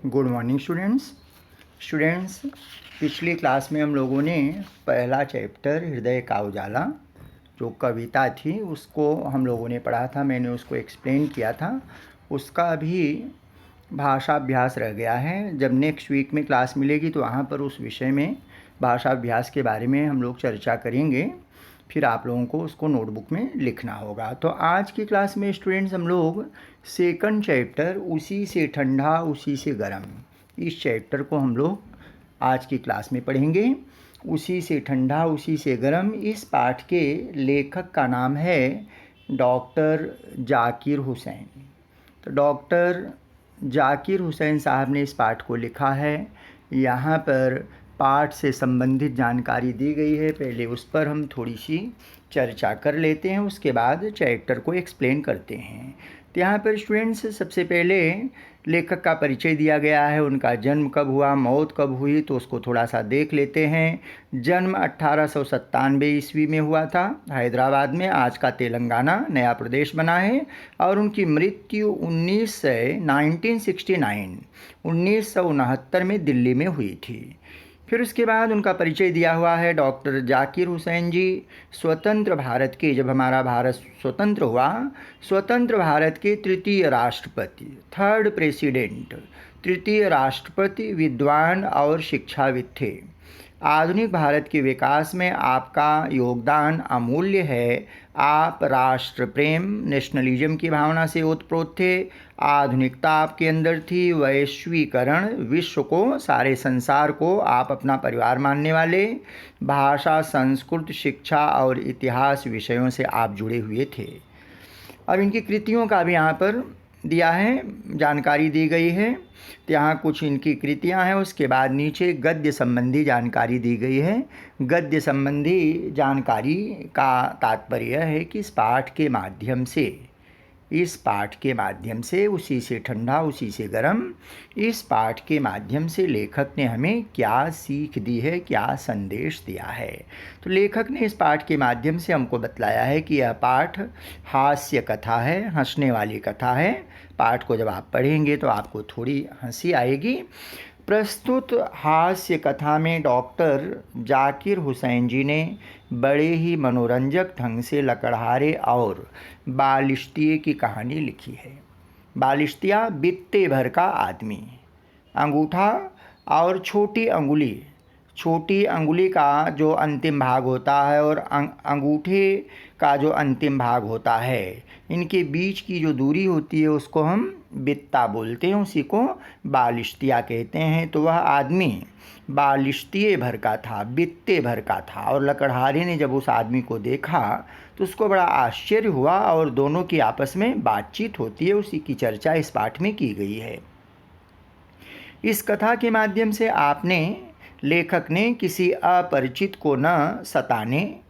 Good morning students. पिछली class में हम लोगों ने पहला चैप्टर हृदय का उजाला जो कविता थी उसको हम लोगों ने पढ़ा था। मैंने उसको एक्सप्लेन किया था। उसका भी भाषाभ्यास रह गया है। जब नेक्स्ट वीक में क्लास मिलेगी तो वहाँ पर उस विषय में भाषाभ्यास के बारे में हम लोग चर्चा करेंगे। फिर आप लोगों को उसको नोटबुक में लिखना होगा। तो आज की क्लास में स्टूडेंट्स हम लोग सेकंड चैप्टर उसी से ठंडा उसी से गर्म, इस चैप्टर को हम लोग आज की क्लास में पढ़ेंगे। उसी से ठंडा उसी से गर्म, इस पाठ के लेखक का नाम है डॉक्टर जाकिर हुसैन। तो डॉक्टर जाकिर हुसैन साहब ने इस पाठ को लिखा है। यहाँ पर पाठ से संबंधित जानकारी दी गई है। पहले उस पर हम थोड़ी सी चर्चा कर लेते हैं, उसके बाद चैप्टर को एक्सप्लेन करते हैं। तो यहाँ पर स्टूडेंट्स सबसे पहले लेखक का परिचय दिया गया है। उनका जन्म कब हुआ, मौत कब हुई, तो उसको थोड़ा सा देख लेते हैं। जन्म 1897 ईस्वी में हुआ था हैदराबाद में, आज का तेलंगाना नया प्रदेश बना है। और उनकी मृत्यु 1969 में दिल्ली में हुई थी। फिर उसके बाद उनका परिचय दिया हुआ है। डॉक्टर जाकिर हुसैन जी स्वतंत्र भारत के, जब हमारा भारत स्वतंत्र हुआ, स्वतंत्र भारत के तृतीय राष्ट्रपति, थर्ड प्रेसिडेंट, तृतीय राष्ट्रपति, विद्वान और शिक्षाविद थे। आधुनिक भारत के विकास में आपका योगदान अमूल्य है। आप राष्ट्र प्रेम, नेशनलिज्म की भावना से ओतप्रोत थे। आधुनिकता आपके अंदर थी। वैश्वीकरण, विश्व को, सारे संसार को आप अपना परिवार मानने वाले। भाषा, संस्कृत, शिक्षा और इतिहास विषयों से आप जुड़े हुए थे। अब इनकी कृतियों का भी यहाँ पर दिया है, जानकारी दी गई है। तो यहाँ कुछ इनकी कृतियाँ हैं। उसके बाद नीचे गद्य संबंधी जानकारी दी गई है। गद्य संबंधी जानकारी का तात्पर्य है कि इस पाठ के माध्यम से उसी से ठंडा उसी से गर्म, इस पाठ के माध्यम से लेखक ने हमें क्या सीख दी है, क्या संदेश दिया है। तो लेखक ने इस पाठ के माध्यम से हमको बतलाया है कि यह पाठ हास्य कथा है, हंसने वाली कथा है। पाठ को जब आप पढ़ेंगे तो आपको थोड़ी हंसी आएगी। प्रस्तुत हास्य कथा में डॉक्टर जाकिर हुसैन जी ने बड़े ही मनोरंजक ढंग से लकड़हारे और बालिश्तिये की कहानी लिखी है। बालिश्तिया बित्ते भर का आदमी, अंगूठा और छोटी अंगुली का जो अंतिम भाग होता है और अंगूठे का जो अंतिम भाग होता है, इनके बीच की जो दूरी होती है उसको हम बित्ता बोलते हैं, उसी को बालिश्तिया कहते हैं। तो वह आदमी बालिश्तिये भर का था, बित्ते भर का था। और लकड़हारे ने जब उस आदमी को देखा तो उसको बड़ा आश्चर्य हुआ और दोनों की आपस में बातचीत होती है, उसी की चर्चा इस पाठ में की गई है। इस कथा के माध्यम से लेखक ने किसी अपरिचित को न सताने,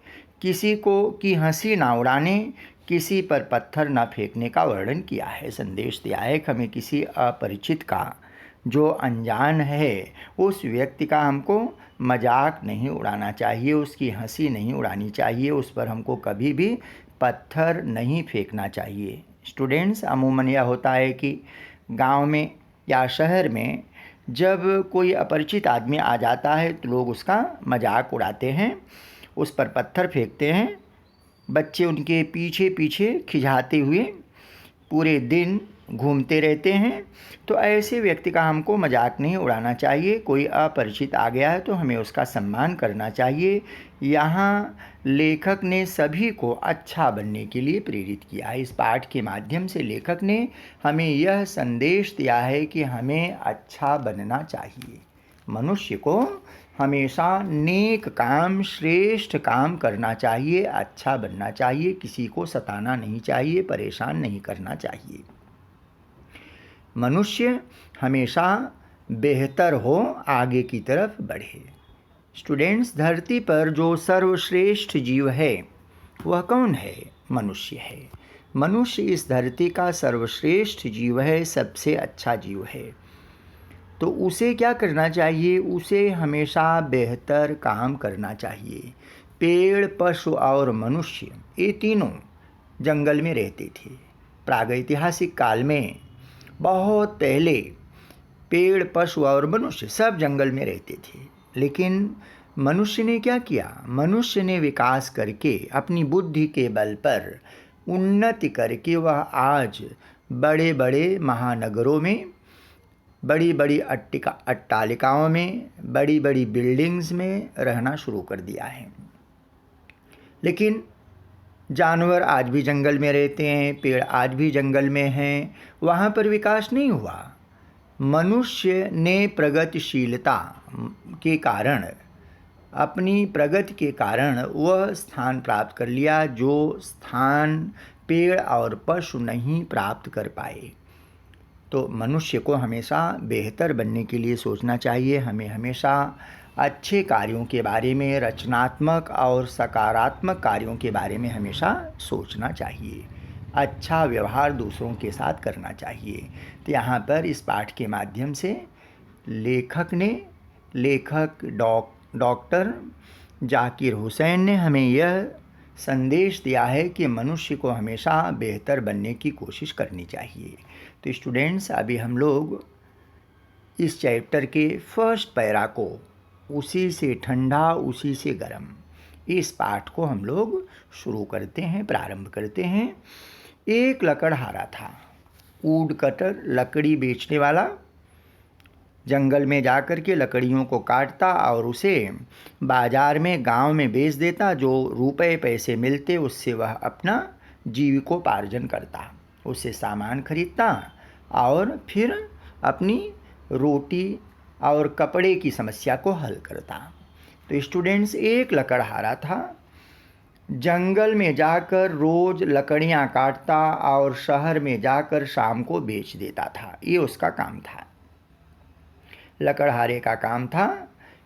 किसी को की हंसी ना उड़ाने, किसी पर पत्थर न फेंकने का वर्णन किया है। संदेश दिया है कि हमें किसी अपरिचित का, जो अनजान है, उस व्यक्ति का हमको मजाक नहीं उड़ाना चाहिए, उसकी हंसी नहीं उड़ानी चाहिए, उस पर हमको कभी भी पत्थर नहीं फेंकना चाहिए। स्टूडेंट्स, अमूमन यह होता है कि गांव में या शहर में जब कोई अपरिचित आदमी आ जाता है तो लोग उसका मजाक उड़ाते हैं, उस पर पत्थर फेंकते हैं। बच्चे उनके पीछे पीछे खिझाते हुए पूरे दिन घूमते रहते हैं। तो ऐसे व्यक्ति का हमको मजाक नहीं उड़ाना चाहिए। कोई अपरिचित आ गया है तो हमें उसका सम्मान करना चाहिए। यहाँ लेखक ने सभी को अच्छा बनने के लिए प्रेरित किया है। इस पाठ के माध्यम से लेखक ने हमें यह संदेश दिया है कि हमें अच्छा बनना चाहिए। मनुष्य को हमेशा नेक काम, श्रेष्ठ काम करना चाहिए, अच्छा बनना चाहिए, किसी को सताना नहीं चाहिए, परेशान नहीं करना चाहिए। मनुष्य हमेशा बेहतर हो, आगे की तरफ बढ़े। स्टूडेंट्स, धरती पर जो सर्वश्रेष्ठ जीव है वह कौन है? मनुष्य है। मनुष्य इस धरती का सर्वश्रेष्ठ जीव है, सबसे अच्छा जीव है। तो उसे क्या करना चाहिए? उसे हमेशा बेहतर काम करना चाहिए। पेड़, पशु और मनुष्य, ये तीनों जंगल में रहते थे। प्रागैतिहासिक काल में बहुत पहले पेड़, पशु और मनुष्य सब जंगल में रहते थे। लेकिन मनुष्य ने क्या किया? मनुष्य ने विकास करके अपनी बुद्धि के बल पर उन्नति करके वह आज बड़े बड़े महानगरों में, बड़ी बड़ी अट्टालिकाओं में, बड़ी बड़ी बिल्डिंग्स में रहना शुरू कर दिया है। लेकिन जानवर आज भी जंगल में रहते हैं, पेड़ आज भी जंगल में हैं, वहाँ पर विकास नहीं हुआ। मनुष्य ने प्रगतिशीलता के कारण, अपनी प्रगति के कारण वह स्थान प्राप्त कर लिया जो स्थान पेड़ और पशु नहीं प्राप्त कर पाए। तो मनुष्य को हमेशा बेहतर बनने के लिए सोचना चाहिए। हमें हमेशा अच्छे कार्यों के बारे में, रचनात्मक और सकारात्मक कार्यों के बारे में हमेशा सोचना चाहिए। अच्छा व्यवहार दूसरों के साथ करना चाहिए। तो यहाँ पर इस पाठ के माध्यम से लेखक डॉक्टर जाकिर हुसैन ने हमें यह संदेश दिया है कि मनुष्य को हमेशा बेहतर बनने की कोशिश करनी चाहिए। तो स्टूडेंट्स, अभी हम लोग इस चैप्टर के फर्स्ट पैरा को, उसी से ठंडा उसी से गर्म, इस पाठ को हम लोग शुरू करते हैं, प्रारंभ करते हैं। एक लकड़हारा था, वुड कटर, लकड़ी बेचने वाला। जंगल में जाकर के लकड़ियों को काटता और उसे बाज़ार में, गांव में बेच देता। जो रुपए पैसे मिलते उससे वह अपना जीविकोपार्जन करता, उससे सामान खरीदता और फिर अपनी रोटी और कपड़े की समस्या को हल करता। तो स्टूडेंट्स, एक लकड़हारा था, जंगल में जाकर रोज़ लकड़ियाँ काटता और शहर में जाकर शाम को बेच देता था। ये उसका काम था। लकड़हारे का काम था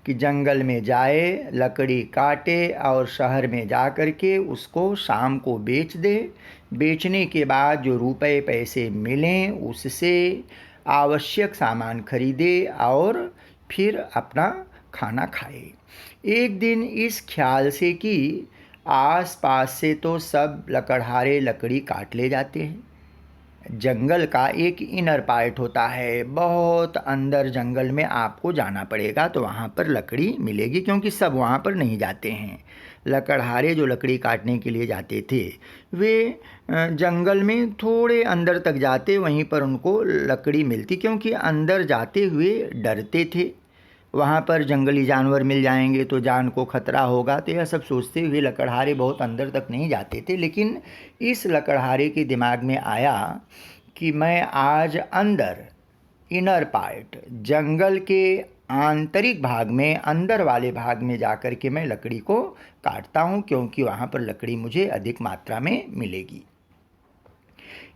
कि जंगल में जाए, लकड़ी काटे और शहर में जा कर के उसको शाम को बेच दे। बेचने के बाद जो रुपए पैसे मिलें उससे आवश्यक सामान खरीदे और फिर अपना खाना खाए। एक दिन इस ख्याल से कि आस-पास से तो सब लकड़हारे लकड़ी काट ले जाते हैं। जंगल का एक इनर पार्ट होता है, बहुत अंदर जंगल में आपको जाना पड़ेगा तो वहाँ पर लकड़ी मिलेगी, क्योंकि सब वहाँ पर नहीं जाते हैं। लकड़हारे जो लकड़ी काटने के लिए जाते थे वे जंगल में थोड़े अंदर तक जाते, वहीं पर उनको लकड़ी मिलती, क्योंकि अंदर जाते हुए डरते थे, वहाँ पर जंगली जानवर मिल जाएंगे तो जान को खतरा होगा। तो यह सब सोचते हुए लकड़हारे बहुत अंदर तक नहीं जाते थे। लेकिन इस लकड़हारे के दिमाग में आया कि मैं आज अंदर, इनर पार्ट, जंगल के आंतरिक भाग में, अंदर वाले भाग में जाकर के मैं लकड़ी को काटता हूँ, क्योंकि वहाँ पर लकड़ी मुझे अधिक मात्रा में मिलेगी।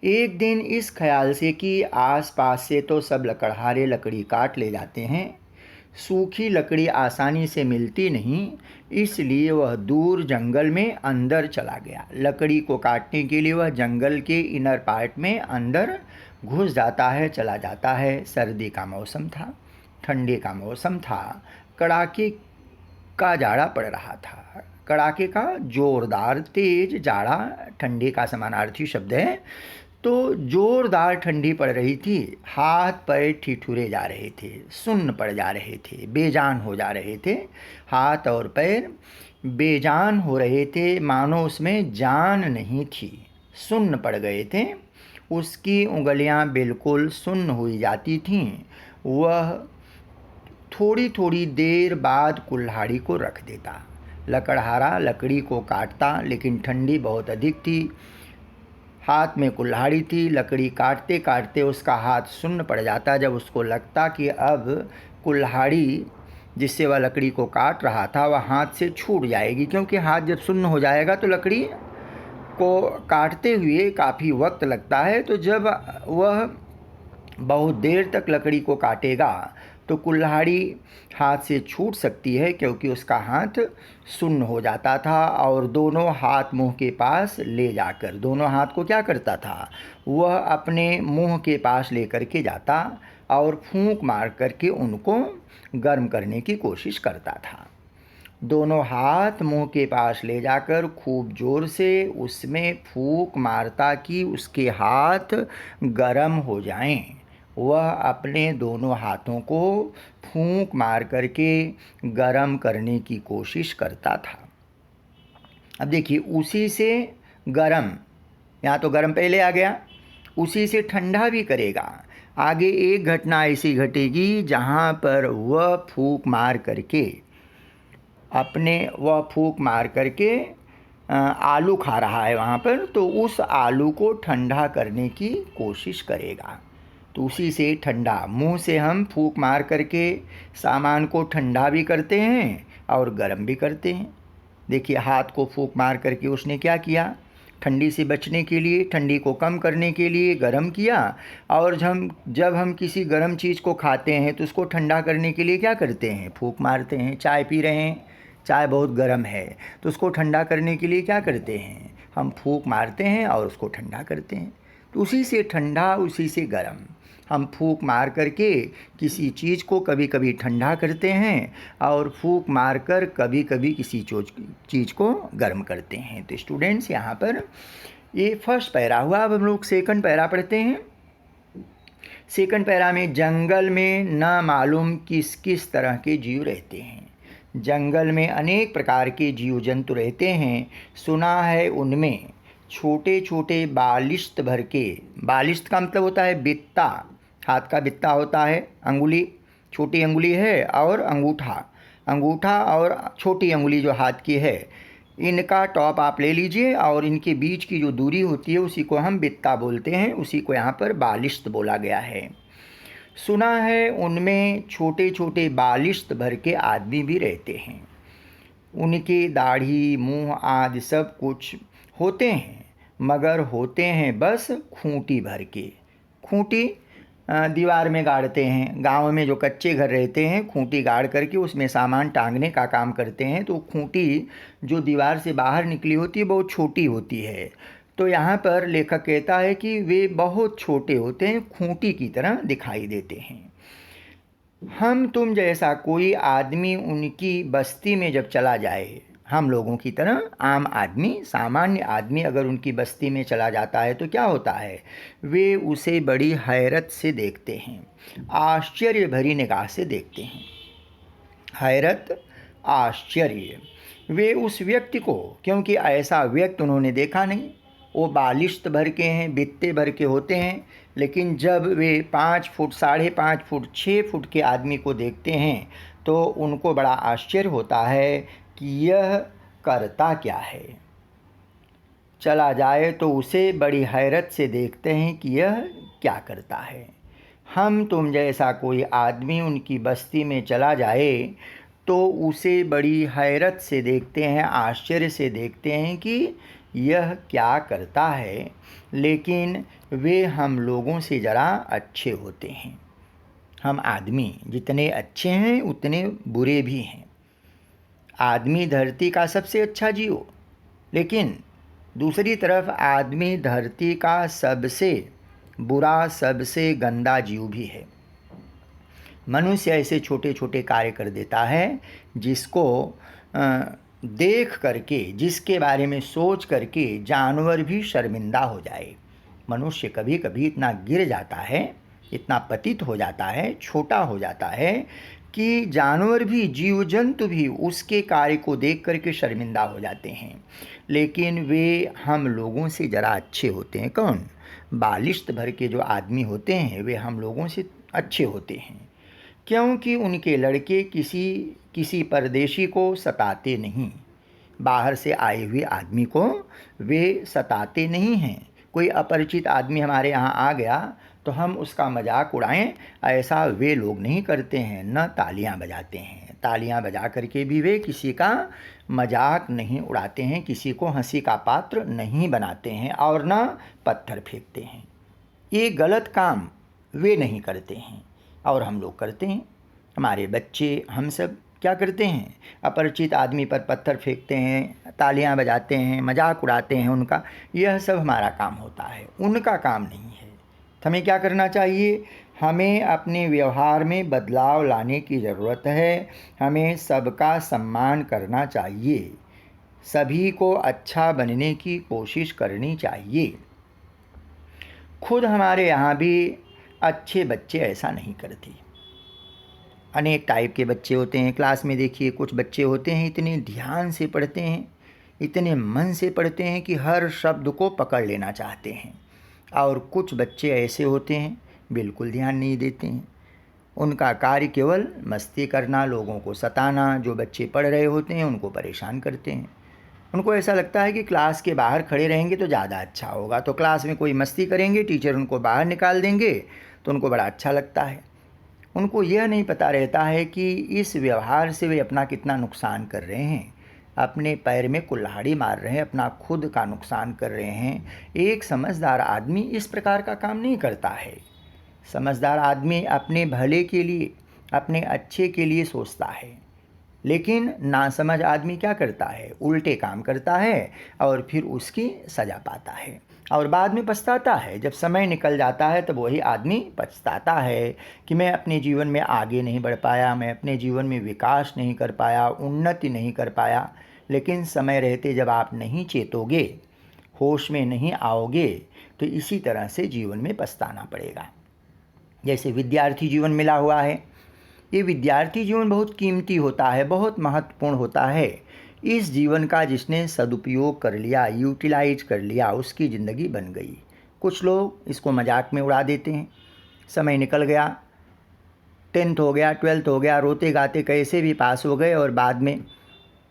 एक दिन इस ख्याल से कि आस-पास से तो सब लकड़हारे लकड़ी काट ले जाते हैं, सूखी लकड़ी आसानी से मिलती नहीं, इसलिए वह दूर जंगल में अंदर चला गया। लकड़ी को काटने के लिए वह जंगल के इनर पार्ट में अंदर घुस जाता है, चला जाता है। सर्दी का मौसम था, ठंडे का मौसम था, कड़ाके का जाड़ा पड़ रहा था। कड़ाके का जोरदार तेज जाड़ा ठंडे का समानार्थी शब्द है। तो जोरदार ठंडी पड़ रही थी, हाथ पैर ठिठुरे जा रहे थे, सुन्न पड़ जा रहे थे, बेजान हो जा रहे थे। हाथ और पैर बेजान हो रहे थे, मानो उसमें जान नहीं थी, सुन्न पड़ गए थे। उसकी उंगलियां बिल्कुल सुन्न हुई जाती थीं। वह थोड़ी थोड़ी देर बाद कुल्हाड़ी को रख देता। लकड़हारा लकड़ी को काटता, लेकिन ठंडी बहुत अधिक थी। हाथ में कुल्हाड़ी थी, लकड़ी काटते काटते उसका हाथ सुन्न पड़ जाता। जब उसको लगता कि अब कुल्हाड़ी जिससे वह लकड़ी को काट रहा था वह हाथ से छूट जाएगी, क्योंकि हाथ जब सुन्न हो जाएगा तो लकड़ी को काटते हुए काफ़ी वक्त लगता है। तो जब वह बहुत देर तक लकड़ी को काटेगा तो कुल्हाड़ी हाथ से छूट सकती है, क्योंकि उसका हाथ सुन्न हो जाता था। और दोनों हाथ मुंह के पास ले जाकर, दोनों हाथ को क्या करता था, वह अपने मुंह के पास लेकर के जाता और फूंक मार करके उनको गर्म करने की कोशिश करता था। दोनों हाथ मुंह के पास ले जाकर खूब ज़ोर से उसमें फूंक मारता कि उसके हाथ गर्म हो जाएं। वह अपने दोनों हाथों को फूंक मार करके गरम करने की कोशिश करता था। अब देखिए, उसी से गरम, यहाँ तो गरम पहले आ गया, उसी से ठंडा भी करेगा। आगे एक घटना ऐसी घटेगी जहाँ पर वह फूंक मार करके आलू खा रहा है वहाँ पर, तो उस आलू को ठंडा करने की कोशिश करेगा। तो उसी से ठंडा, मुंह से हम फूंक मार करके सामान को ठंडा भी करते हैं और गर्म भी करते हैं। देखिए, हाथ को फूंक मार करके उसने क्या किया, ठंडी से बचने के लिए, ठंडी को कम करने के लिए गर्म किया। और जब हम किसी गर्म चीज़ को खाते हैं तो उसको ठंडा करने के लिए क्या करते हैं, फूंक मारते हैं। चाय पी रहे हैं, चाय बहुत गर्म है, तो उसको ठंडा करने के लिए क्या करते हैं, हम फूंक मारते हैं और उसको ठंडा करते हैं। तो उसी से ठंडा, उसी से गर्म, हम फूंक मार करके किसी चीज़ को कभी कभी ठंडा करते हैं और फूंक मार कर कभी कभी किसी चीज़ को गर्म करते हैं। तो स्टूडेंट्स, यहाँ पर ये फर्स्ट पैरा हुआ। अब हम लोग सेकंड पैरा पढ़ते हैं। सेकंड पैरा में जंगल में न मालूम किस किस तरह के जीव रहते हैं। जंगल में अनेक प्रकार के जीव जंतु रहते हैं। सुना है उनमें छोटे छोटे बालिश्त भर के, बालिश्त का मतलब होता है बित्ता, हाथ का बित्ता होता है, अंगुली, छोटी अंगुली है, और अंगूठा और छोटी अंगुली जो हाथ की है, इनका टॉप आप ले लीजिए और इनके बीच की जो दूरी होती है उसी को हम बित्ता बोलते हैं, उसी को यहाँ पर बालिश्त बोला गया है। सुना है उनमें छोटे छोटे बालिश्त भर के आदमी भी रहते हैं। उनके दाढ़ी, मुंह आदि सब कुछ होते हैं, मगर होते हैं बस खूंटी भर के। खूंटी दीवार में गाड़ते हैं। गांव में जो कच्चे घर रहते हैं, खूंटी गाड़ करके उसमें सामान टांगने का काम करते हैं। तो खूंटी जो दीवार से बाहर निकली होती है बहुत छोटी होती है। तो यहाँ पर लेखक कहता है कि वे बहुत छोटे होते हैं, खूंटी की तरह दिखाई देते हैं। हम तुम जैसा कोई आदमी उनकी बस्ती में जब चला जाए, हम लोगों की तरह आम आदमी, सामान्य आदमी अगर उनकी बस्ती में चला जाता है तो क्या होता है, वे उसे बड़ी हैरत से देखते हैं, आश्चर्य भरी निगाह से देखते हैं। हैरत, आश्चर्य, वे उस व्यक्ति को, क्योंकि ऐसा व्यक्ति उन्होंने देखा नहीं, वो बालिश्त भर के हैं, बित्ते भर के होते हैं, लेकिन जब वे 5 फुट, 5.5 फुट, 6 फुट के आदमी को देखते हैं तो उनको बड़ा आश्चर्य होता है कि यह करता क्या है। चला जाए तो उसे बड़ी हैरत से देखते हैं कि यह क्या करता है। हम तुम जैसा कोई आदमी उनकी बस्ती में चला जाए तो उसे बड़ी हैरत से देखते हैं, आश्चर्य से देखते हैं कि यह क्या करता है, लेकिन वे हम लोगों से ज़रा अच्छे होते हैं। हम आदमी जितने अच्छे हैं उतने बुरे भी हैं। आदमी धरती का सबसे अच्छा जीव, लेकिन दूसरी तरफ आदमी धरती का सबसे बुरा, सबसे गंदा जीव भी है। मनुष्य ऐसे छोटे छोटे कार्य कर देता है जिसको देख करके, जिसके बारे में सोच करके जानवर भी शर्मिंदा हो जाए। मनुष्य कभी कभी इतना गिर जाता है, इतना पतित हो जाता है, छोटा हो जाता है कि जानवर भी, जीव जंतु भी उसके कार्य को देख करके शर्मिंदा हो जाते हैं। लेकिन वे हम लोगों से ज़रा अच्छे होते हैं। कौन? बालिश्त भर के जो आदमी होते हैं वे हम लोगों से अच्छे होते हैं, क्योंकि उनके लड़के किसी परदेशी को सताते नहीं, बाहर से आए हुए आदमी को वे सताते नहीं हैं। कोई अपरिचित आदमी हमारे यहाँ आ गया तो हम उसका मजाक उड़ाएं, ऐसा वे लोग नहीं करते हैं। न तालियां बजाते हैं, तालियां बजा करके भी वे किसी का मजाक नहीं उड़ाते हैं, किसी को हंसी का पात्र नहीं बनाते हैं, और न पत्थर फेंकते हैं। ये गलत काम वे नहीं करते हैं और हम लोग करते हैं। हमारे बच्चे, हम सब क्या करते हैं, अपरिचित आदमी पर पत्थर फेंकते हैं, तालियां बजाते हैं, मजाक उड़ाते हैं उनका। यह सब हमारा काम होता है, उनका काम नहीं है। तो हमें क्या करना चाहिए? हमें अपने व्यवहार में बदलाव लाने की ज़रूरत है। हमें सबका सम्मान करना चाहिए, सभी को अच्छा बनने की कोशिश करनी चाहिए। खुद हमारे यहाँ भी अच्छे बच्चे ऐसा नहीं करते। अनेक टाइप के बच्चे होते हैं क्लास में। देखिए, कुछ बच्चे होते हैं इतने ध्यान से पढ़ते हैं, इतने मन से पढ़ते हैं कि हर शब्द को पकड़ लेना चाहते हैं। और कुछ बच्चे ऐसे होते हैं बिल्कुल ध्यान नहीं देते हैं। उनका कार्य केवल मस्ती करना, लोगों को सताना। जो बच्चे पढ़ रहे होते हैं उनको परेशान करते हैं। उनको ऐसा लगता है कि क्लास के बाहर खड़े रहेंगे तो ज़्यादा अच्छा होगा, तो क्लास में कोई मस्ती करेंगे, टीचर उनको बाहर निकाल देंगे तो उनको बड़ा अच्छा लगता है। उनको यह नहीं पता रहता है कि इस व्यवहार से वे अपना कितना नुकसान कर रहे हैं, अपने पैर में कुल्हाड़ी मार रहे हैं, अपना खुद का नुकसान कर रहे हैं। एक समझदार आदमी इस प्रकार का काम नहीं करता है। समझदार आदमी अपने भले के लिए, अपने अच्छे के लिए सोचता है। लेकिन नासमझ आदमी क्या करता है, उल्टे काम करता है और फिर उसकी सज़ा पाता है और बाद में पछताता है। जब समय निकल जाता है तब वही आदमी पछताता है कि मैं अपने जीवन में आगे नहीं बढ़ पाया, मैं अपने जीवन में विकास नहीं कर पाया, उन्नति नहीं कर पाया। लेकिन समय रहते जब आप नहीं चेतोगे, होश में नहीं आओगे, तो इसी तरह से जीवन में पछताना पड़ेगा। जैसे विद्यार्थी जीवन मिला हुआ है, ये विद्यार्थी जीवन बहुत कीमती होता है, बहुत महत्वपूर्ण होता है। इस जीवन का जिसने सदुपयोग कर लिया, यूटिलाइज कर लिया, उसकी ज़िंदगी बन गई। कुछ लोग इसको मजाक में उड़ा देते हैं। समय निकल गया, 10th हो गया, 12th हो गया, रोते गाते कैसे भी पास हो गए और बाद में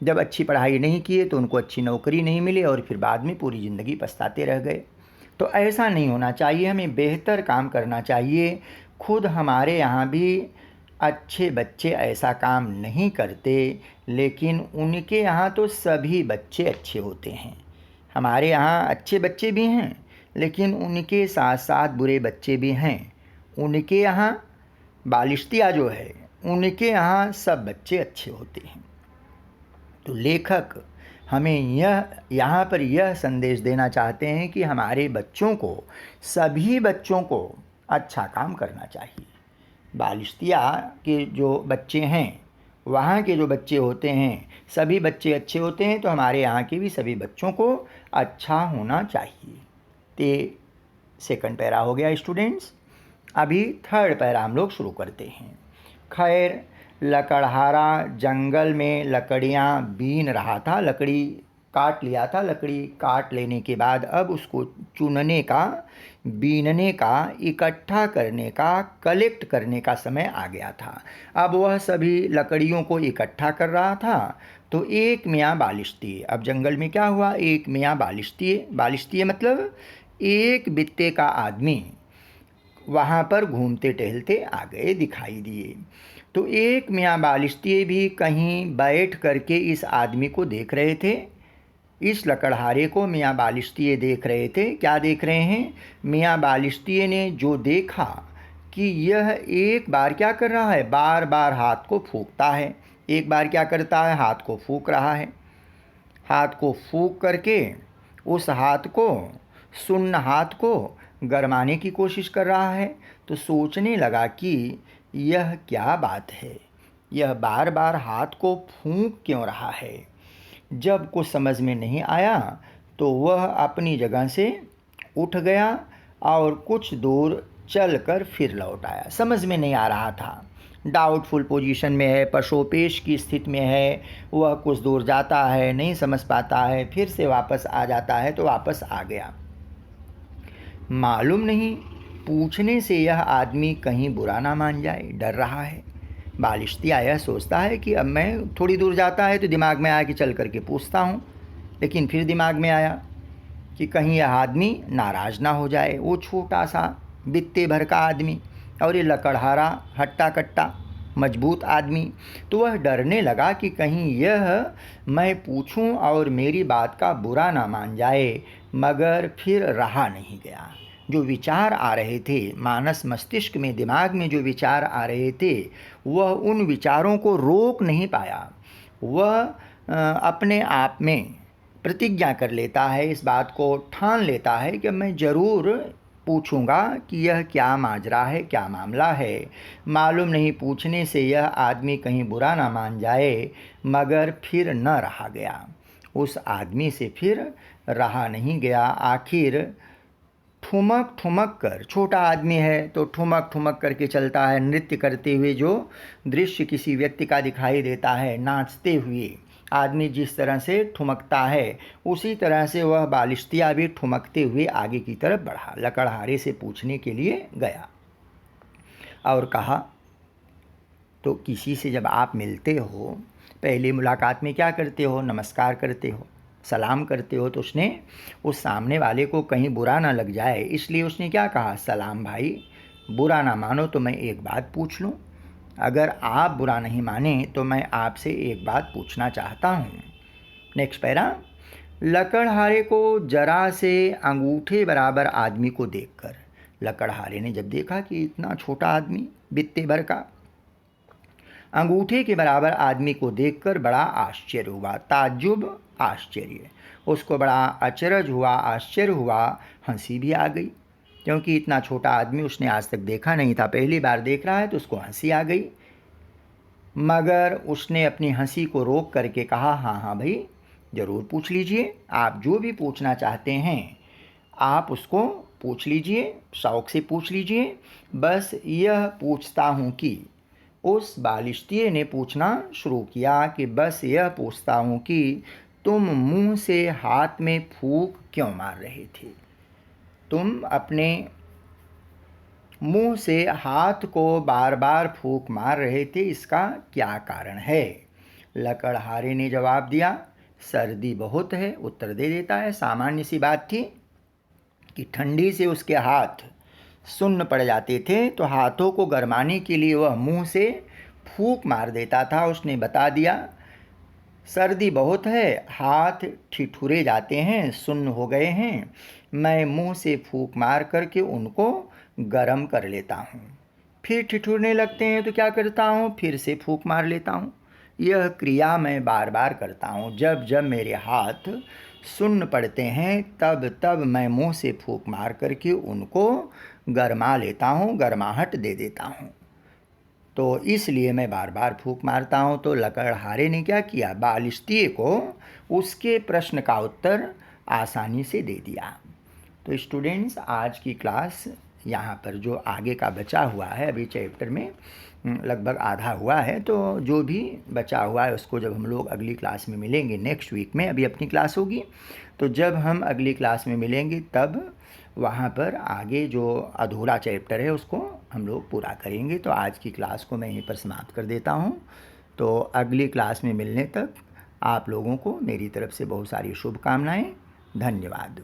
जब अच्छी पढ़ाई नहीं किए तो उनको अच्छी नौकरी नहीं मिली और फिर बाद में पूरी ज़िंदगी पछताते रह गए। तो ऐसा नहीं होना चाहिए, हमें बेहतर काम करना चाहिए। खुद हमारे यहाँ भी अच्छे बच्चे ऐसा काम नहीं करते, लेकिन उनके यहाँ तो सभी बच्चे अच्छे होते हैं। हमारे यहाँ अच्छे बच्चे भी हैं, लेकिन उनके साथ साथ बुरे बच्चे भी हैं। उनके यहाँ बालिश्तिया जो है, उनके यहाँ सब बच्चे अच्छे होते हैं। तो लेखक हमें यहाँ पर यह संदेश देना चाहते हैं कि हमारे बच्चों को, सभी बच्चों को अच्छा काम करना चाहिए। बालिश्तिया के जो बच्चे हैं, वहाँ के जो बच्चे होते हैं, सभी बच्चे अच्छे होते हैं, तो हमारे यहाँ के भी सभी बच्चों को अच्छा होना चाहिए। तो सेकंड पैरा हो गया स्टूडेंट्स। अभी थर्ड पैरा हम लोग शुरू करते हैं। खैर, लकड़हारा जंगल में लकड़ियाँ बीन रहा था, लकड़ी काट लिया था। लकड़ी काट लेने के बाद अब उसको चुनने का, बीनने का, इकट्ठा करने का, कलेक्ट करने का समय आ गया था। अब वह सभी लकड़ियों को इकट्ठा कर रहा था। तो एक मियाँ बालिश्तिये, अब जंगल में क्या हुआ, एक मियाँ बालिश्तिये, बालिश्तिये मतलब एक बित्ते का आदमी वहाँ पर घूमते टहलते आ गए, दिखाई दिए। तो एक मियाँ बालिश्तिये भी कहीं बैठ करके इस आदमी को देख रहे थे। इस लकड़हारे को मियाँ बालिश्तिये देख रहे थे। क्या देख रहे हैं, मियाँ बालिश्तिये ने जो देखा कि यह एक बार क्या कर रहा है, बार बार हाथ को फूंकता है। एक बार क्या करता है, हाथ को फूंक रहा है। हाथ को फूंक करके उस हाथ को, सुन्न हाथ को गरमाने की कोशिश कर रहा है। तो सोचने लगा कि यह क्या बात है, यह बार बार हाथ को फूंक क्यों रहा है। जब कुछ समझ में नहीं आया तो वह अपनी जगह से उठ गया और कुछ दूर चलकर फिर लौट आया। समझ में नहीं आ रहा था, डाउटफुल पोजीशन में है, पशोपेश की स्थिति में है। वह कुछ दूर जाता है, नहीं समझ पाता है, फिर से वापस आ जाता है, तो वापस आ गया। मालूम नहीं, पूछने से यह आदमी कहीं बुरा ना मान जाए, डर रहा है। बालिश्तिया यह सोचता है कि अब मैं थोड़ी दूर जाता है तो दिमाग में आया कि चल करके पूछता हूँ। लेकिन फिर दिमाग में आया कि कहीं यह आदमी नाराज़ ना हो जाए। वो छोटा सा बित्ते भर का आदमी और ये लकड़हारा, हट्टा कट्टा, मजबूत आदमी। तो वह डरने लगा कि कहीं यह मैं पूछूं और मेरी बात का बुरा ना मान जाए। मगर फिर रहा नहीं गया। जो विचार आ रहे थे मानस मस्तिष्क में, दिमाग में जो विचार आ रहे थे, वह उन विचारों को रोक नहीं पाया। वह अपने आप में प्रतिज्ञा कर लेता है, इस बात को ठान लेता है कि मैं ज़रूर पूछूंगा कि यह क्या माजरा है, क्या मामला है। मालूम नहीं, पूछने से यह आदमी कहीं बुरा ना मान जाए। मगर फिर न रहा गया, उस आदमी से फिर रहा नहीं गया। आखिर ठुमक ठुमक कर, छोटा आदमी है तो ठुमक ठुमक करके चलता है, नृत्य करते हुए जो दृश्य किसी व्यक्ति का दिखाई देता है, नाचते हुए आदमी जिस तरह से ठुमकता है, उसी तरह से वह बालिश्तिया भी ठुमकते हुए आगे की तरफ बढ़ा। लकड़हारे से पूछने के लिए गया और कहा, तो किसी से जब आप मिलते हो, पहली मुलाकात में क्या करते हो? नमस्कार करते हो, सलाम करते हो। तो उसने उस सामने वाले को कहीं बुरा ना लग जाए, इसलिए उसने क्या कहा? सलाम भाई, बुरा ना मानो तो मैं एक बात पूछ लूँ। अगर आप बुरा नहीं माने तो मैं आपसे एक बात पूछना चाहता हूँ। Next para. लकड़हारे को जरा से अंगूठे बराबर आदमी को देखकर, लकड़हारे ने जब देखा कि इतना छोटा आदमी, बित्ते भर का, अंगूठे के बराबर आदमी को देखकर बड़ा आश्चर्य हुआ। ताज्जुब, आश्चर्य, उसको बड़ा अचरज हुआ, आश्चर्य हुआ, हंसी भी आ गई, क्योंकि इतना छोटा आदमी उसने आज तक देखा नहीं था, पहली बार देख रहा है तो उसको हंसी आ गई। मगर उसने अपनी हंसी को रोक करके कहा, हाँ हाँ भाई, ज़रूर पूछ लीजिए, आप जो भी पूछना चाहते हैं आप उसको पूछ लीजिए, शौक़ से पूछ लीजिए। बस यह पूछता हूँ कि, उस बालिश्तिये ने पूछना शुरू किया कि बस यह पूछता हूँ कि तुम मुंह से हाथ में फूंक क्यों मार रहे थे? तुम अपने मुंह से हाथ को बार बार फूंक मार रहे थे, इसका क्या कारण है? लकड़हारे ने जवाब दिया, सर्दी बहुत है। उत्तर दे देता है, सामान्य सी बात थी कि ठंडी से उसके हाथ सुन्न पड़ जाते थे, तो हाथों को गरमाने के लिए वह मुंह से फूंक मार देता था। उसने बता दिया, सर्दी बहुत है, हाथ ठिठुरे जाते हैं, सुन्न हो गए हैं, मैं मुंह से फूंक मार करके उनको गर्म कर लेता हूँ। फिर ठिठुरने लगते हैं तो क्या करता हूँ? फिर से फूंक मार लेता हूँ। यह क्रिया मैं बार बार करता हूँ। जब जब मेरे हाथ सुन्न पड़ते हैं तब तब मैं मुंह से फूंक मार करके उनको गरमा लेता हूँ, गर्माहट दे देता हूँ, तो इसलिए मैं बार बार फूंक मारता हूँ। तो लकड़हारे ने क्या किया? बालिश्तिये को उसके प्रश्न का उत्तर आसानी से दे दिया। तो स्टूडेंट्स, आज की क्लास यहाँ पर जो आगे का बचा हुआ है, अभी चैप्टर में लगभग आधा हुआ है, तो जो भी बचा हुआ है उसको जब हम लोग अगली क्लास में मिलेंगे, नेक्स्ट वीक में, अभी अपनी क्लास होगी, तो जब हम अगली क्लास में मिलेंगे तब वहाँ पर आगे जो अधूरा चैप्टर है उसको हम लोग पूरा करेंगे। तो आज की क्लास को मैं यहीं पर समाप्त कर देता हूँ। तो अगली क्लास में मिलने तक आप लोगों को मेरी तरफ से बहुत सारी शुभकामनाएँ। धन्यवाद।